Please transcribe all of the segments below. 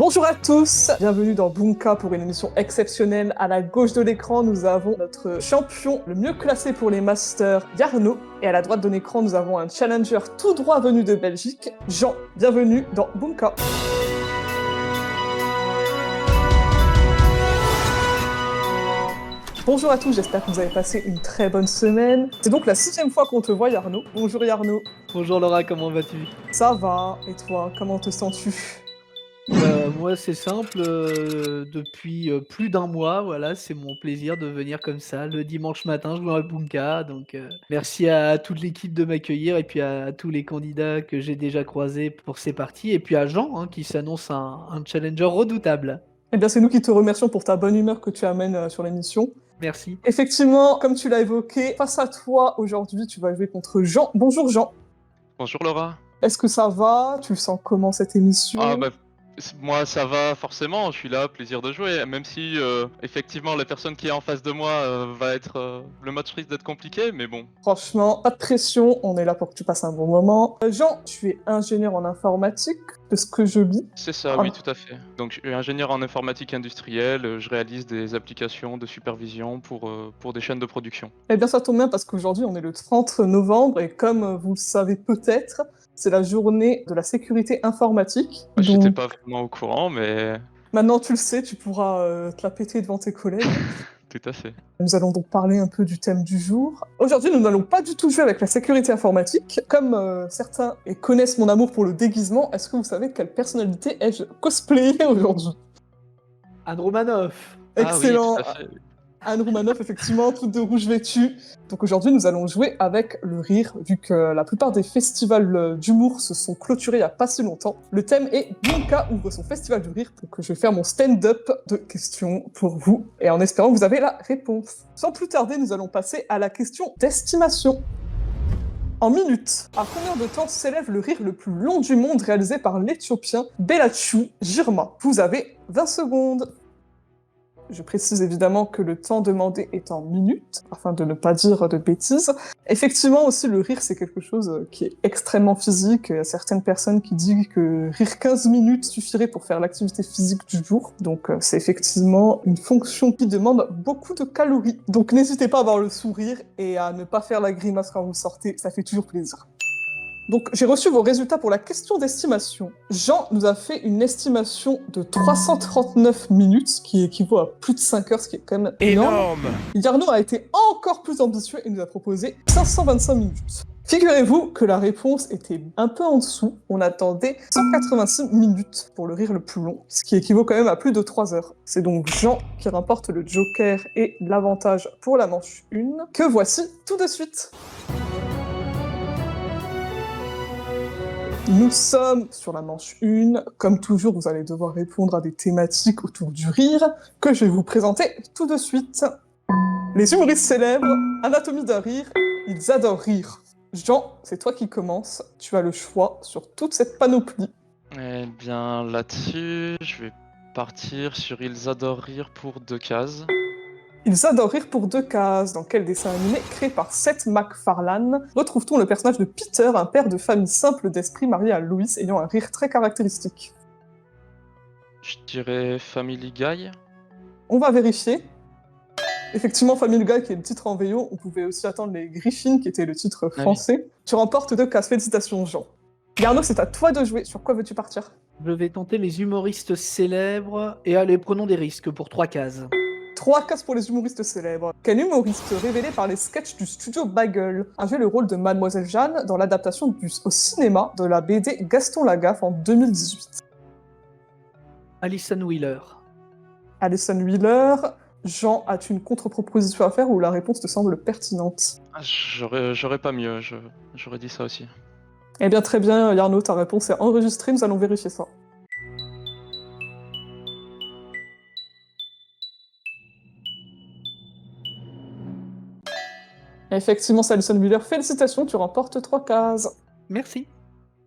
Bonjour à tous, bienvenue dans Bunka pour une émission exceptionnelle. À la gauche de l'écran, nous avons notre champion le mieux classé pour les Masters, Yarno. Et à la droite de l'écran, nous avons un challenger tout droit venu de Belgique, Jean. Bienvenue dans Bunka. Bonjour à tous, j'espère que vous avez passé une très bonne semaine. C'est donc la 6e fois qu'on te voit, Yarno. Bonjour Yarno. Bonjour Laura, comment vas-tu? Ça va, et toi, comment te sens-tu? Moi c'est simple, depuis plus d'un mois, voilà, c'est mon plaisir de venir comme ça le dimanche matin jouer à Bunka. Donc merci à toute l'équipe de m'accueillir et puis à tous les candidats que j'ai déjà croisés pour ces parties, et puis à Jean hein, qui s'annonce un challenger redoutable. Eh bien, c'est nous qui te remercions pour ta bonne humeur que tu amènes sur l'émission. Merci. Effectivement, comme tu l'as évoqué, face à toi, aujourd'hui, tu vas jouer contre Jean. Bonjour Jean. Bonjour Laura. Est-ce que ça va? Tu sens comment cette émission? Moi ça va forcément, je suis là, plaisir de jouer, même si effectivement la personne qui est en face de moi le match risque d'être compliqué, mais bon. Franchement, pas de pression, on est là pour que tu passes un bon moment. Jean, tu es ingénieur en informatique, de ce que je lis. C'est ça, oui, tout à fait. Donc je suis ingénieur en informatique industrielle, je réalise des applications de supervision pour des chaînes de production. Eh bien, ça tombe bien parce qu'aujourd'hui, on est le 30 novembre et comme vous le savez peut-être, c'est la journée de la sécurité informatique. J'étais Donc, pas vraiment au courant, mais maintenant tu le sais, tu pourras te la péter devant tes collègues. tout à fait. Nous allons donc parler un peu du thème du jour. Aujourd'hui, nous n'allons pas du tout jouer avec la sécurité informatique. Comme certains connaissent mon amour pour le déguisement, est-ce que vous savez quelle personnalité ai-je cosplayé aujourd'hui? Anne Romanoff. Excellent. Ah oui, tout à fait. Anne Romanoff, effectivement, toute de rouge vêtue. Donc aujourd'hui, nous allons jouer avec le rire, vu que la plupart des festivals d'humour se sont clôturés il n'y a pas si longtemps. Le thème est Bunka ouvre son festival du rire, donc je vais faire mon stand-up de questions pour vous, et en espérant que vous avez la réponse. Sans plus tarder, nous allons passer à la question d'estimation. En minutes, à combien de temps s'élève le rire le plus long du monde réalisé par l'Éthiopien Belachu Girma? Vous avez 20 secondes. Je précise évidemment que le temps demandé est en minutes, afin de ne pas dire de bêtises. Effectivement aussi, le rire, c'est quelque chose qui est extrêmement physique. Il y a certaines personnes qui disent que rire 15 minutes suffirait pour faire l'activité physique du jour. Donc c'est effectivement une fonction qui demande beaucoup de calories. Donc n'hésitez pas à avoir le sourire et à ne pas faire la grimace quand vous sortez, ça fait toujours plaisir. Donc, j'ai reçu vos résultats pour la question d'estimation. Jean nous a fait une estimation de 339 minutes, ce qui équivaut à plus de 5 heures, ce qui est quand même énorme. Yarno a été encore plus ambitieux et nous a proposé 525 minutes. Figurez-vous que la réponse était un peu en dessous. On attendait 186 minutes pour le rire le plus long, ce qui équivaut quand même à plus de 3 heures. C'est donc Jean qui remporte le joker et l'avantage pour la manche 1, que voici tout de suite. Nous sommes sur la manche 1. Comme toujours, vous allez devoir répondre à des thématiques autour du rire, que je vais vous présenter tout de suite. Les humoristes célèbres, anatomie d'un rire, ils adorent rire. Jean, c'est toi qui commences. Tu as le choix sur toute cette panoplie. Eh bien là-dessus, je vais partir sur Ils adorent rire pour 2 cases. Ils adorent rire pour 2 cases. Dans quel dessin animé créé par Seth MacFarlane retrouve-t-on le personnage de Peter, un père de famille simple d'esprit marié à Lois, ayant un rire très caractéristique? Je dirais Family Guy. On va vérifier. Effectivement, Family Guy, qui est le titre en VO, on pouvait aussi attendre les Griffins, qui était le titre français. Tu remportes 2 cases, félicitations Jean. Yarno, c'est à toi de jouer. Sur quoi veux-tu partir? Je vais tenter les humoristes célèbres et allez, prenons des risques pour 3 cases. 3 cases pour les humoristes célèbres. Quel humoriste révélé par les sketchs du studio Bagel a joué le rôle de Mademoiselle Jeanne dans l'adaptation au cinéma de la BD Gaston Lagaffe en 2018? Alison Wheeler. Alison Wheeler. Jean, as-tu une contre-proposition à faire ou la réponse te semble pertinente? J'aurais pas mieux, j'aurais dit ça aussi. Eh bien très bien Yarno, ta réponse est enregistrée, nous allons vérifier ça. Effectivement, c'est Alison Wheeler. Félicitations, tu remportes 3 cases. Merci.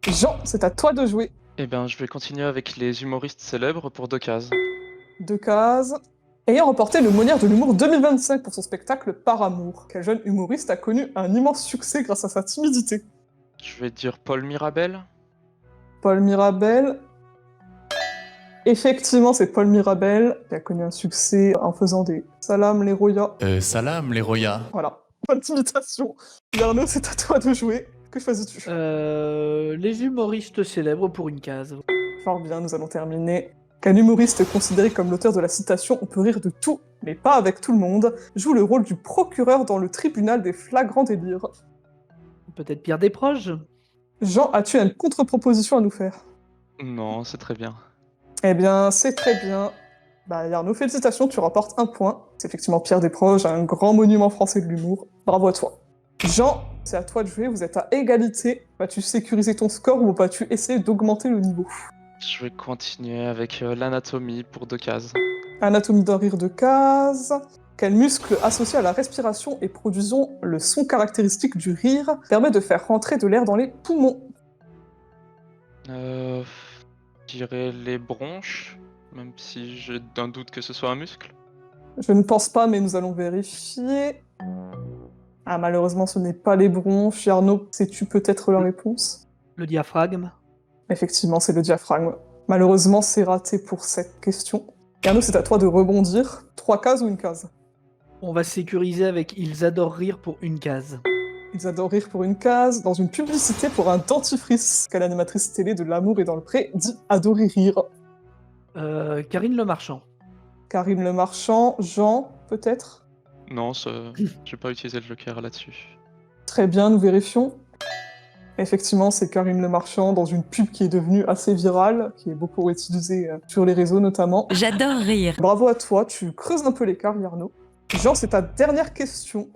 Jean, c'est à toi de jouer. Eh bien, je vais continuer avec les humoristes célèbres pour 2 cases. 2 cases. Ayant remporté le Molière de l'humour 2025 pour son spectacle Par amour, quel jeune humoriste a connu un immense succès grâce à sa timidité? Je vais dire Paul Mirabel. Paul Mirabel. Effectivement, c'est Paul Mirabel qui a connu un succès en faisant des Salam les Roya. Salam, les Roya. Voilà, bonne imitation. Arnaud, c'est à toi de jouer. Que choisis-tu? Les humoristes célèbres pour une case. Fort bien, nous allons terminer. Qu'un humoriste considéré comme l'auteur de la citation « On peut rire de tout, mais pas avec tout le monde » joue le rôle du procureur dans le tribunal des flagrants délires. Peut-être Pierre Desproges. Jean, as-tu une contre-proposition à nous faire? Non, c'est très bien. Eh bien, c'est très bien. Bah, Arnaud, félicitations, tu rapportes un point. C'est effectivement Pierre Desproges, un grand monument français de l'humour. Bravo à toi. Jean, c'est à toi de jouer, vous êtes à égalité. Vas-tu sécuriser ton score ou vas-tu essayer d'augmenter le niveau? Je vais continuer avec l'anatomie pour 2 cases. Anatomie d'un rire de case. Quel muscle associé à la respiration et produisant le son caractéristique du rire permet de faire rentrer de l'air dans les poumons? Je dirais les bronches, même si j'ai un doute que ce soit un muscle. Je ne pense pas, mais nous allons vérifier. Ah, malheureusement, ce n'est pas les bronches. Arnaud, sais-tu peut-être la réponse? Le diaphragme. Effectivement, c'est le diaphragme. Malheureusement, c'est raté pour cette question. Arnaud, c'est à toi de rebondir. 3 cases ou une case? On va sécuriser avec Ils adorent rire pour une case. Ils adorent rire pour une case. Dans une publicité pour un dentifrice, quelle animatrice télé de L'amour est dans le pré dit adorer rire? Karine Le Marchand. Karim Le Marchand, Jean, peut-être? Non, j'ai pas utilisé le joker là-dessus. Très bien, nous vérifions. Effectivement, c'est Karim Le Marchand dans une pub qui est devenue assez virale, qui est beaucoup utilisée sur les réseaux notamment. J'adore rire. Bravo à toi, tu creuses un peu l'écart, Arnaud. Jean, c'est ta dernière question.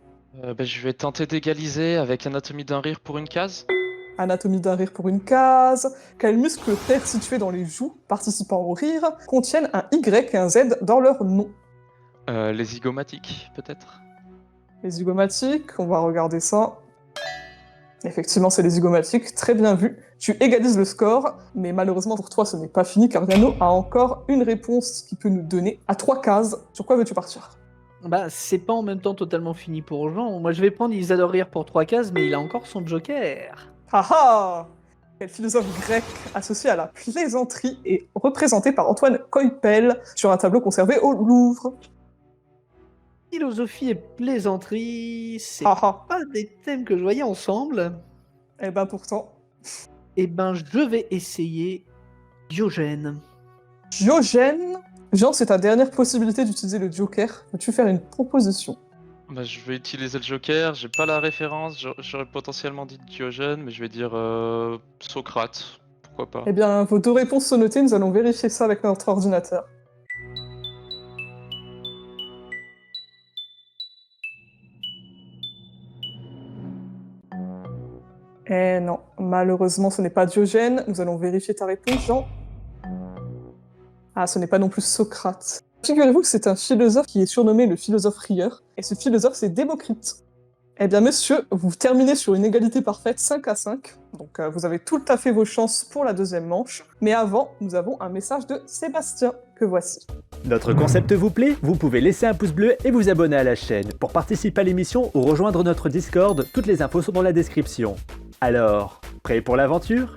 Je vais tenter d'égaliser avec anatomie d'un rire pour une case. Anatomie d'un rire pour une case. Quels muscles terres situés dans les joues, participant au rire, contiennent un Y et un Z dans leur nom? Les zygomatiques, peut-être. Les zygomatiques, on va regarder ça. Effectivement, c'est les zygomatiques, très bien vu. Tu égalises le score, mais malheureusement pour toi, ce n'est pas fini, car Arnaud a encore une réponse qu'il peut nous donner à 3 cases. Sur quoi veux-tu partir? Bah, c'est pas en même temps totalement fini pour Jean. Moi, je vais prendre Ils adorent rire pour 3 cases, mais il a encore son joker. Haha! Quel philosophe grec associé à la plaisanterie est représenté par Antoine Coypel sur un tableau conservé au Louvre? Philosophie et plaisanterie, c'est Haha! pas des thèmes que je voyais ensemble. Eh ben pourtant, Eh ben, je vais essayer Diogène. Diogène. Jean, c'est ta dernière possibilité d'utiliser le Joker. Veux-tu faire une proposition? Je vais utiliser le joker, j'ai pas la référence, j'aurais potentiellement dit Diogène, mais je vais dire Socrate, pourquoi pas. Eh bien, vos 2 réponses sont notées, nous allons vérifier ça avec notre ordinateur. Eh non, malheureusement, ce n'est pas Diogène. Nous allons vérifier ta réponse, Jean. Ah, ce n'est pas non plus Socrate. Figurez-vous que c'est un philosophe qui est surnommé le philosophe rieur, et ce philosophe, c'est Démocrite. Eh bien, monsieur, vous terminez sur une égalité parfaite, 5-5. Donc, vous avez tout à fait vos chances pour la deuxième manche. Mais avant, nous avons un message de Sébastien, que voici. Notre concept vous plaît? Vous pouvez laisser un pouce bleu et vous abonner à la chaîne. Pour participer à l'émission ou rejoindre notre Discord, toutes les infos sont dans la description. Alors, prêt pour l'aventure?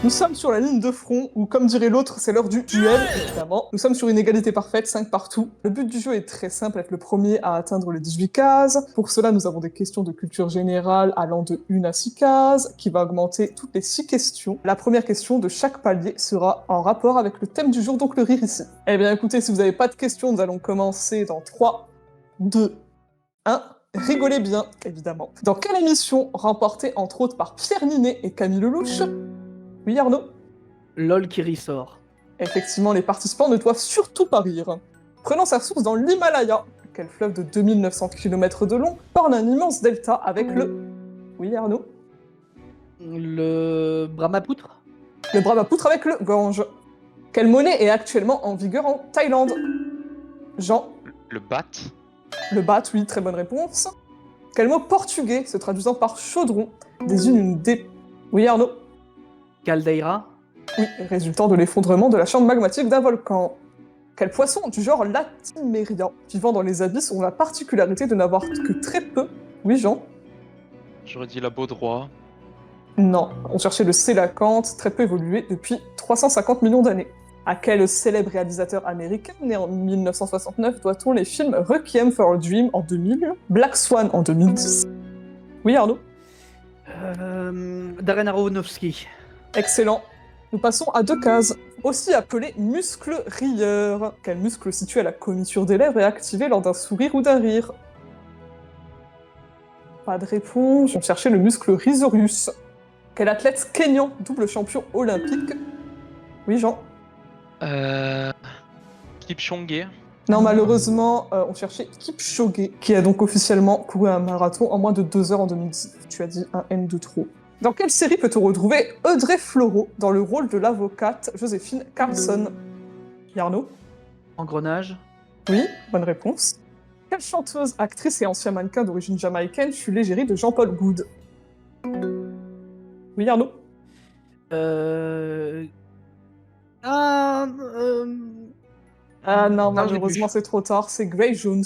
Nous sommes sur la ligne de front, ou comme dirait l'autre, c'est l'heure du duel, évidemment. Nous sommes sur une égalité parfaite, 5 partout. Le but du jeu est très simple, être le premier à atteindre les 18 cases. Pour cela, nous avons des questions de culture générale allant de 1 à 6 cases, qui va augmenter toutes les 6 questions. La première question de chaque palier sera en rapport avec le thème du jour, donc le rire ici. Eh bien écoutez, si vous n'avez pas de questions, nous allons commencer dans 3, 2, 1... Rigolez bien, évidemment. Dans quelle émission, remportée entre autres par Pierre Ninet et Camille Lelouch? Oui, Arnaud? LOL qui ressort. Effectivement, les participants ne doivent surtout pas rire. Prenant sa source dans l'Himalaya, quel fleuve de 2900 km de long porte un immense delta avec le... Oui, Arnaud? Le Brahmapoutre. Le Brahmapoutre avec le Gange. Quelle monnaie est actuellement en vigueur en Thaïlande? Jean? Le bat. Le bat, oui, très bonne réponse. Quel mot portugais, se traduisant par chaudron, désigne une dé... Oui, Arnaud? Caldeira. Oui, résultant de l'effondrement de la chambre magmatique d'un volcan. Quel poisson du genre Latimeria, vivant dans les abysses, ont la particularité de n'avoir que très peu... Oui, Jean? J'aurais dit la baudroie. Non, on cherchait le sélacanthe, très peu évolué depuis 350 millions d'années. À quel célèbre réalisateur américain, né en 1969, doit-on les films Requiem for a Dream en 2000, Black Swan en 2010? Oui, Arnaud? Darren Aronofsky. Excellent. Nous passons à 2 cases. Aussi appelé muscle rieur. Quel muscle situé à la commissure des lèvres est activé lors d'un sourire ou d'un rire? Pas de réponse. On cherchait le muscle risorius. Quel athlète kényan, double champion olympique? Oui, Jean? Kipchoge. Non, malheureusement, on cherchait Kipchoge, qui a donc officiellement couru un marathon en moins de 2 heures en 2010. Tu as dit un N de trop. Dans quelle série peut-on retrouver Audrey Fleurot dans le rôle de l'avocate Joséphine Carlson? Yarno? Engrenage. Oui, bonne réponse. Quelle chanteuse, actrice et ancien mannequin d'origine jamaïcaine fut l'égérie de Jean-Paul Goud? Oui, Arnaud? Ah, Ah non, Non, je l'ai malheureusement plus. c'est trop tard, c'est Grace Jones.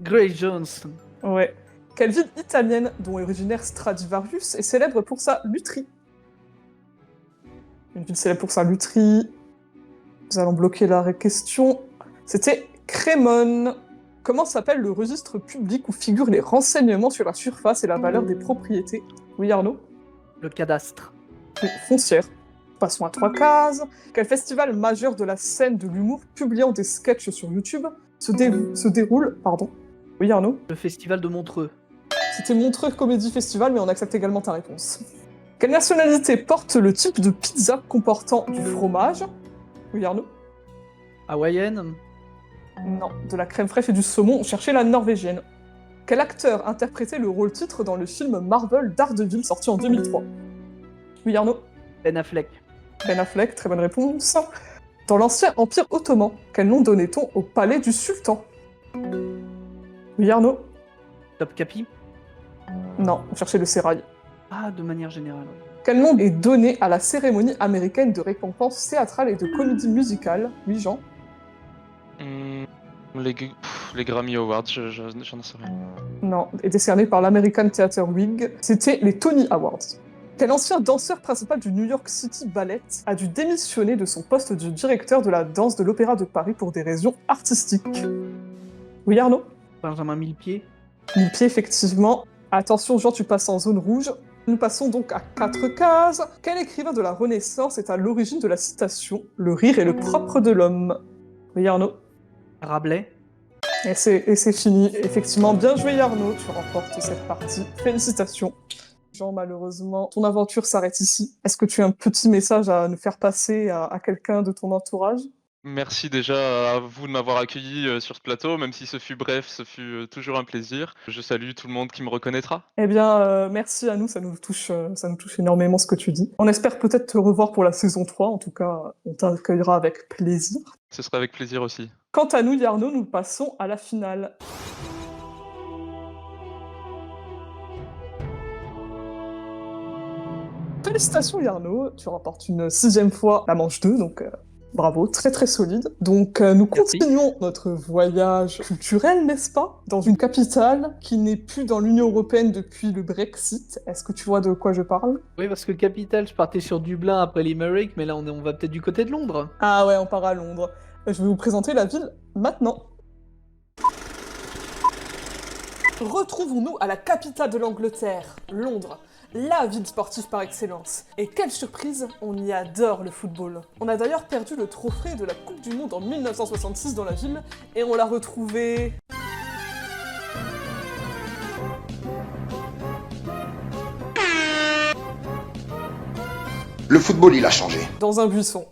Grace Jones. Ouais. Quelle ville italienne, dont est originaire Stradivarius, est célèbre pour sa lutherie? Une ville célèbre pour sa lutherie. Nous allons bloquer la question. C'était Crémone. Comment s'appelle le registre public où figurent les renseignements sur la surface et la valeur des propriétés? Oui, Arnaud? Le cadastre. Oui, foncière. Passons à 3 cases. Quel festival majeur de la scène de l'humour publiant des sketchs sur YouTube se déroule... Pardon. Oui, Arnaud? Le festival de Montreux. C'était Montreux Comedy Festival, mais on accepte également ta réponse. Quelle nationalité porte le type de pizza comportant du fromage? Oui, Arnaud? Hawaïenne. Non, de la crème fraîche et du saumon, on cherchait la norvégienne. Quel acteur interprétait le rôle titre dans le film Marvel Daredevil sorti en 2003? Oui, Arnaud? Ben Affleck. Ben Affleck, très bonne réponse. Dans l'ancien Empire ottoman, quel nom donnait-on au palais du sultan? Oui, Arnaud? Top Capi. Non, on cherchait le sérail. Ah, de manière générale. Quel nom est donné à la cérémonie américaine de récompense théâtrale et de comédie musicale? Oui, Jean? Les Grammy Awards, j'en sais rien. Non, est décerné par l'American Theatre Wing. C'était les Tony Awards. Quel ancien danseur principal du New York City Ballet a dû démissionner de son poste de directeur de la danse de l'Opéra de Paris pour des raisons artistiques? Oui, Arnaud? Benjamin Millepied. Millepied, effectivement. Attention, Jean, tu passes en zone rouge. Nous passons donc à 4 cases. Quel écrivain de la Renaissance est à l'origine de la citation « Le rire est le propre de l'homme » Oui, Arnaud? Rabelais. Et c'est fini. Effectivement, bien joué, Arnaud. Tu remportes cette partie. Félicitations. Jean, malheureusement, ton aventure s'arrête ici. Est-ce que tu as un petit message à nous faire passer à quelqu'un de ton entourage? Merci déjà à vous de m'avoir accueilli sur ce plateau, même si ce fut bref, ce fut toujours un plaisir. Je salue tout le monde qui me reconnaîtra. Eh bien, merci à nous, ça nous touche énormément ce que tu dis. On espère peut-être te revoir pour la saison 3, en tout cas, on t'accueillera avec plaisir. Ce sera avec plaisir aussi. Quant à nous, Yarno, nous passons à la finale. Félicitations Yarno, tu remportes une 6e fois la manche 2, donc bravo, très très solide. Donc nous Merci. continuons notre voyage culturel, n'est-ce pas? Dans une capitale qui n'est plus dans l'Union Européenne depuis le Brexit. Est-ce que tu vois de quoi je parle? Oui, parce que capitale, je partais sur Dublin après Limerick, mais là on va peut-être du côté de Londres. Ah ouais, on part à Londres. Je vais vous présenter la ville maintenant. Retrouvons-nous à la capitale de l'Angleterre, Londres. La ville sportive par excellence. Et quelle surprise, on y adore le football. On a d'ailleurs perdu le trophée de la Coupe du Monde en 1966 dans la ville, et on l'a retrouvé... Le football, il a changé. dans un buisson.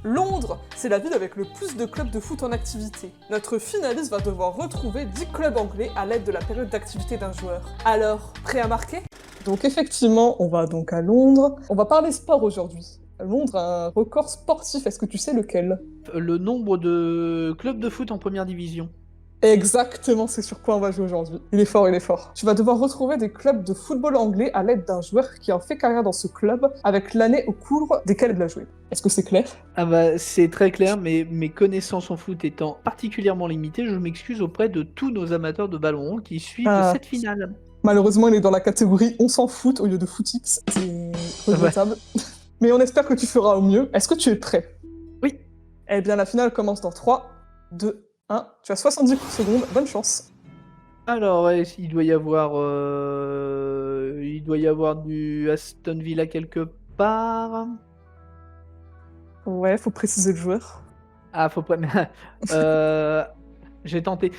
Londres, c'est la ville avec le plus de clubs de foot en activité. Notre finaliste va devoir retrouver 10 clubs anglais à l'aide de la période d'activité d'un joueur. Alors, prêt à marquer? Donc effectivement, on va donc à Londres. On va parler sport aujourd'hui. Londres a un record sportif, est-ce que tu sais lequel? Le nombre de clubs de foot en première division. Exactement, c'est sur quoi on va jouer aujourd'hui. Il est fort, il est fort. Tu vas devoir retrouver des clubs de football anglais à l'aide d'un joueur qui a fait carrière dans ce club avec l'année au cours desquelles il a joué. Est-ce que c'est clair? Ah bah c'est très clair, mais mes connaissances en foot étant particulièrement limitées, je m'excuse auprès de tous nos amateurs de ballon rond qui suivent Ah. cette finale. Malheureusement, il est dans la catégorie on s'en fout au lieu de footix. C'est regrettable. Mais on espère que tu feras au mieux. Est-ce que tu es prêt? Oui. Eh bien, la finale commence dans 3, 2, 1. Tu as 70 secondes. Bonne chance. Alors, ouais, il doit y avoir du Aston Villa quelque part. Ouais, faut préciser le joueur. Ah, faut pas. J'ai tenté.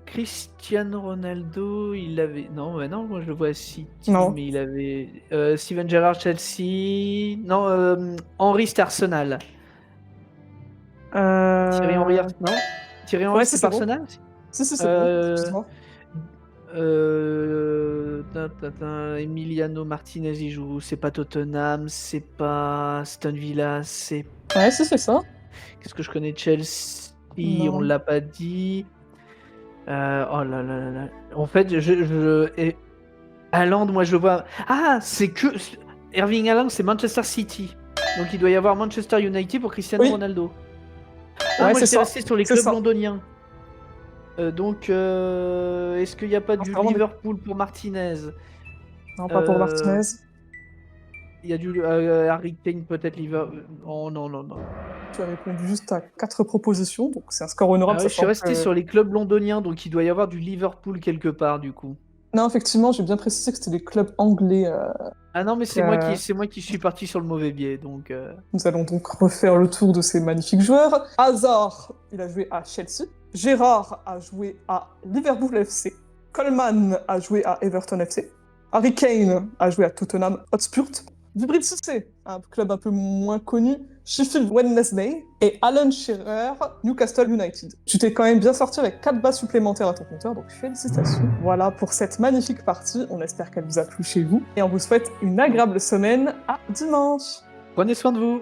Cristiano Ronaldo, il avait. Non, ouais, non, moi je le vois à City, Non. mais il avait. Steven Gerrard, Chelsea. Non, Henry, c'était Arsenal. Thierry Henry, non Thierry Henry, Ouais, c'est c'est pas bon. Arsenal. Si, c'est bon. Euh, Excuse-moi. Emiliano Martinez, il joue. C'est pas Tottenham, c'est pas Aston Villa, c'est. Ouais, si, c'est ça. Qu'est-ce que je connais? Chelsea, Non. on l'a pas dit. Oh là là là là. En fait, Haaland, moi je le vois. Ah, c'est que. Erling Haaland, c'est Manchester City. Donc il doit y avoir Manchester United pour Cristiano Oui. Ronaldo. Ouais, Moi c'est j'étais ça. resté sur les C'est clubs ça. londoniens. Est-ce qu'il n'y a pas du vraiment des- Liverpool pour Martinez? Non, pas pour Euh, Martinez. Il y a du Harry Kane, peut-être Liverpool. Oh non, non, non. Tu as répondu juste à 4 propositions, donc c'est un score honorable. Ah ouais, je suis sachant resté que- sur les clubs londoniens, donc il doit y avoir du Liverpool quelque part du coup. Non, effectivement, j'ai bien précisé que c'était des clubs anglais. Ah non, mais c'est Euh. moi qui suis parti sur le mauvais biais, donc. Nous allons donc refaire le tour de ces magnifiques joueurs. Hazard, il a joué à Chelsea. Gérard a joué à Liverpool FC. Coleman a joué à Everton FC. Harry Kane a joué à Tottenham Hotspur. Vibrid Cissé, un club un peu moins connu. Sheffield Wednesday. Et Alan Shearer, Newcastle United. Tu t'es quand même bien sorti avec 4 bases supplémentaires à ton compteur, donc félicitations. Voilà pour cette magnifique partie. On espère qu'elle vous a plu chez vous. Et on vous souhaite une agréable semaine. À dimanche. Prenez soin de vous.